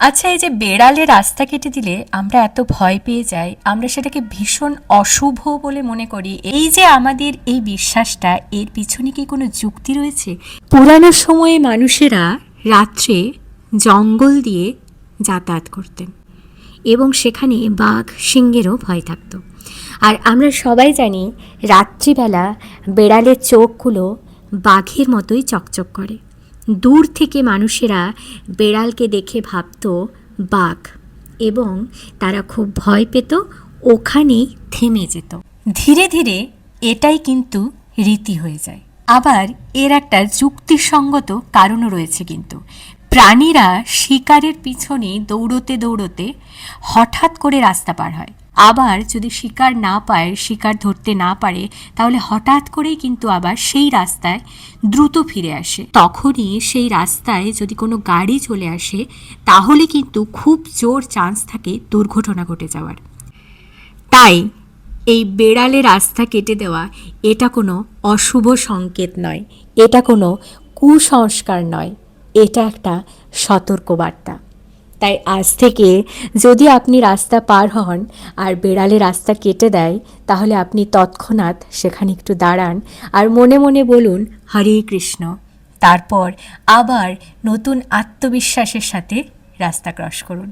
আচ্ছা, এই যে বেড়ালে রাস্তা কেটে দিলে আমরা এত ভয় পেয়ে যাই, আমরা সেটাকে ভীষণ অশুভ বলে মনে করি। এই যে আমাদের এই বিশ্বাসটা, এর পিছনে কি কোনো যুক্তি রয়েছে? পুরানো সময়ে মানুষেরা রাত্রে জঙ্গল দিয়ে যাতায়াত করতেন এবং সেখানে বাঘ সিংহেরও ভয় থাকতো। আর আমরা সবাই জানি রাত্রিবেলা বেড়ালের চোখগুলো বাঘের মতোই চকচক করে। দূর থেকে মানুষেরা বেড়ালকে দেখে ভাবত বাঘ, এবং তারা খুব ভয় পেত, ওখানেই থেমে যেত। ধীরে ধীরে এটাই কিন্তু রীতি হয়ে যায়। আবার এর একটা যুক্তিসঙ্গত কারণও রয়েছে কিন্তু। প্রাণীরা শিকারের পিছনে দৌড়তে দৌড়তে হঠাৎ করে রাস্তা পার হয়। আবার যদি শিকার না পায়, শিকার ধরতে না পারে, তাহলে হঠাৎ করেই কিন্তু আবার সেই রাস্তায় দ্রুত ফিরে আসে। তখনই সেই রাস্তায় যদি কোনো গাড়ি চলে আসে, তাহলে কিন্তু খুব জোর চান্স থাকে দুর্ঘটনা ঘটে যাওয়ার। তাই এই বেড়ালে রাস্তা কেটে দেওয়া এটা কোনো অশুভ সংকেত নয়, এটা কোনো কুসংস্কার নয়, এটা একটা সতর্কবার্তা। তাই আজ থেকে যদি আপনি রাস্তা পার হন আর বেড়ালে রাস্তা কেটে দেয়, তাহলে আপনি তৎক্ষণাৎ সেখানে একটু দাঁড়ান আর মনে মনে বলুন হরে কৃষ্ণ। তারপর আবার নতুন আত্মবিশ্বাসের সাথে রাস্তা ক্রস করুন।